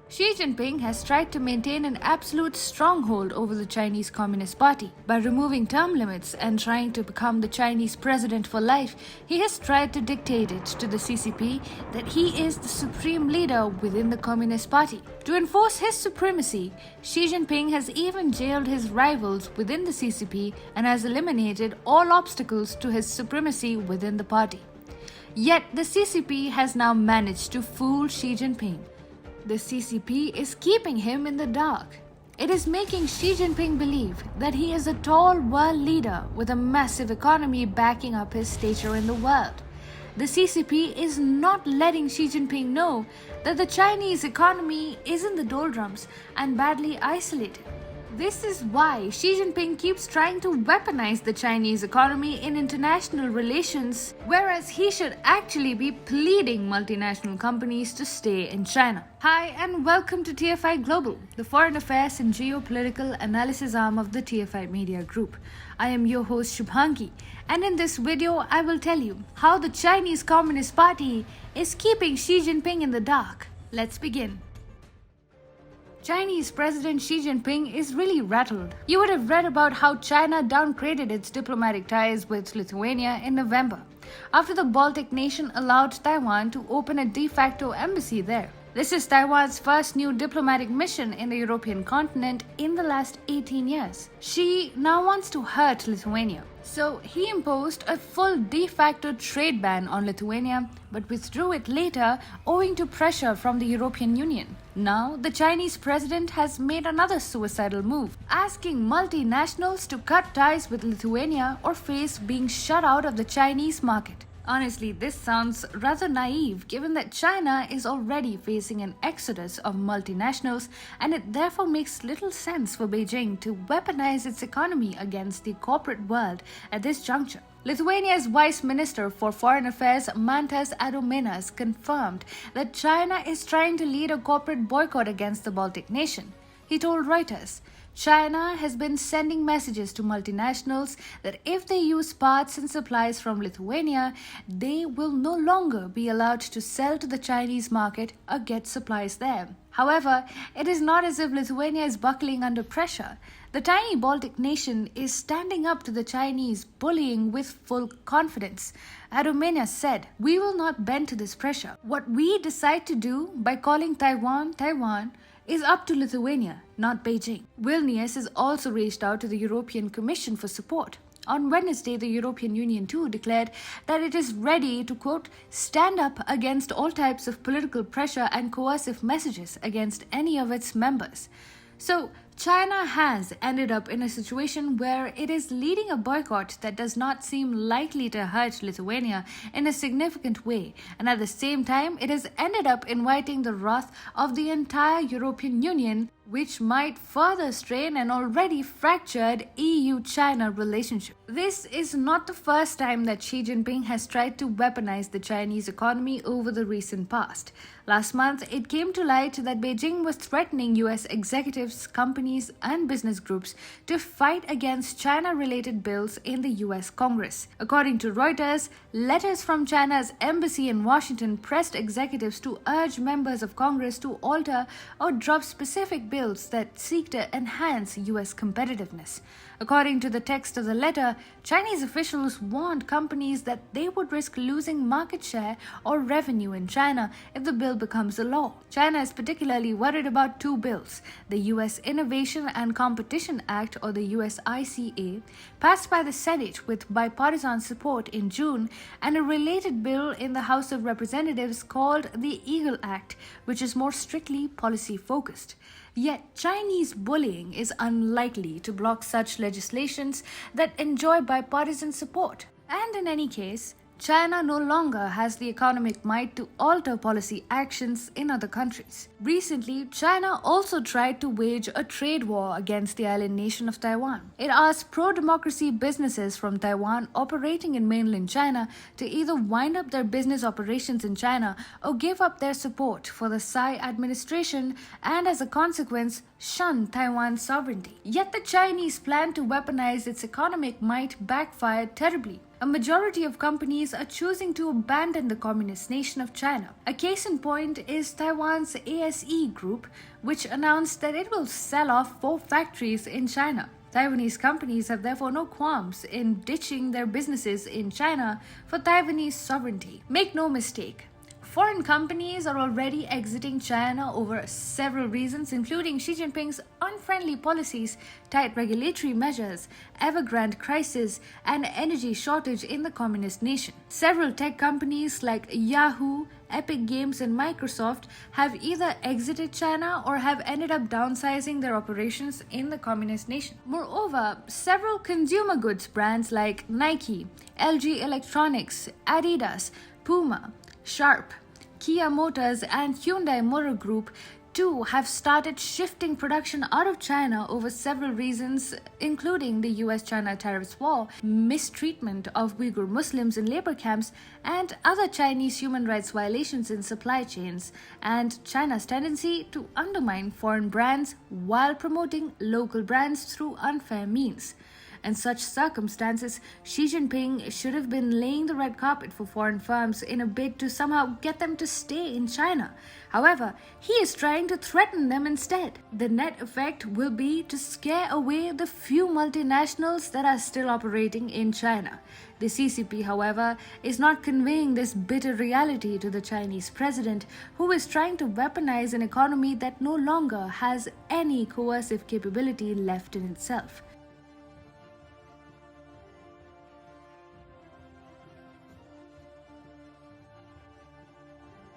Xi Jinping has tried to maintain an absolute stronghold over the Chinese Communist Party. By removing term limits and trying to become the Chinese president for life, he has tried to dictate it to the CCP that he is the supreme leader within the Communist Party. To enforce his supremacy, Xi Jinping has even jailed his rivals within the CCP and has eliminated all obstacles to his supremacy within the party. Yet the CCP has now managed to fool Xi Jinping. The CCP is keeping him in the dark. It is making Xi Jinping believe that he is a tall world leader with a massive economy backing up his stature in the world. The CCP is not letting Xi Jinping know that the Chinese economy is in the doldrums and badly isolated. This is why Xi Jinping keeps trying to weaponize the Chinese economy in international relations, whereas he should actually be pleading multinational companies to stay in China. Hi and welcome to TFI Global, the foreign affairs and geopolitical analysis arm of the TFI Media Group. I am your host Shubhangi, and in this video I will tell you how the Chinese Communist Party is keeping Xi Jinping in the dark. Let's begin. Chinese President Xi Jinping is really rattled. You would have read about how China downgraded its diplomatic ties with Lithuania in November, after the Baltic nation allowed Taiwan to open a de facto embassy there. This is Taiwan's first new diplomatic mission in the European continent in the last 18 years. Xi now wants to hurt Lithuania, so he imposed a full de facto trade ban on Lithuania but withdrew it later owing to pressure from the European Union. Now, the Chinese president has made another suicidal move, asking multinationals to cut ties with Lithuania or face being shut out of the Chinese market. Honestly, this sounds rather naive given that China is already facing an exodus of multinationals, and it therefore makes little sense for Beijing to weaponize its economy against the corporate world at this juncture. Lithuania's Vice Minister for Foreign Affairs Mantas Adomėnas confirmed that China is trying to lead a corporate boycott against the Baltic nation. He told Reuters, China has been sending messages to multinationals that if they use parts and supplies from Lithuania, they will no longer be allowed to sell to the Chinese market or get supplies there. However, it is not as if Lithuania is buckling under pressure. The tiny Baltic nation is standing up to the Chinese bullying with full confidence. Adomėnas said, "We will not bend to this pressure. What we decide to do by calling Taiwan, Taiwan, is up to Lithuania, not Beijing." Vilnius has also reached out to the European Commission for support. On Wednesday, the European Union too declared that it is ready to, quote, stand up against all types of political pressure and coercive messages against any of its members. So, China has ended up in a situation where it is leading a boycott that does not seem likely to hurt Lithuania in a significant way, and at the same time it has ended up inviting the wrath of the entire European Union, which might further strain an already fractured EU-China relationship. This is not the first time that Xi Jinping has tried to weaponize the Chinese economy over the recent past. Last month, it came to light that Beijing was threatening US executives, companies, and business groups to fight against China-related bills in the US Congress. According to Reuters, letters from China's embassy in Washington pressed executives to urge members of Congress to alter or drop specific bills that seek to enhance US competitiveness. According to the text of the letter, Chinese officials warned companies that they would risk losing market share or revenue in China if the bill becomes a law. China is particularly worried about two bills: the US Innovation and Competition Act, or the USICA, passed by the Senate with bipartisan support in June, and a related bill in the House of Representatives called the Eagle Act, which is more strictly policy-focused. Yet, Chinese bullying is unlikely to block such legislations that enjoy bipartisan support. And in any case, China no longer has the economic might to alter policy actions in other countries. Recently, China also tried to wage a trade war against the island nation of Taiwan. It asked pro-democracy businesses from Taiwan operating in mainland China to either wind up their business operations in China or give up their support for the Tsai administration and, as a consequence, shun Taiwan's sovereignty. Yet the Chinese plan to weaponize its economic might backfired terribly. A majority of companies are choosing to abandon the communist nation of China. A case in point is Taiwan's ASE Group, which announced that it will sell off 4 factories in China. Taiwanese companies have therefore no qualms in ditching their businesses in China for Taiwanese sovereignty. Make no mistake, foreign companies are already exiting China over several reasons, including Xi Jinping's unfriendly policies, tight regulatory measures, Evergrande crisis, and energy shortage in the communist nation. Several tech companies like Yahoo, Epic Games, and Microsoft have either exited China or have ended up downsizing their operations in the communist nation. Moreover, several consumer goods brands like Nike, LG Electronics, Adidas, Puma, Sharp, Kia Motors, and Hyundai Motor Group too have started shifting production out of China over several reasons, including the US-China tariffs war, mistreatment of Uyghur Muslims in labor camps, and other Chinese human rights violations in supply chains, and China's tendency to undermine foreign brands while promoting local brands through unfair means. In such circumstances, Xi Jinping should have been laying the red carpet for foreign firms in a bid to somehow get them to stay in China. However, he is trying to threaten them instead. The net effect will be to scare away the few multinationals that are still operating in China. The CCP, however, is not conveying this bitter reality to the Chinese president, who is trying to weaponize an economy that no longer has any coercive capability left in itself.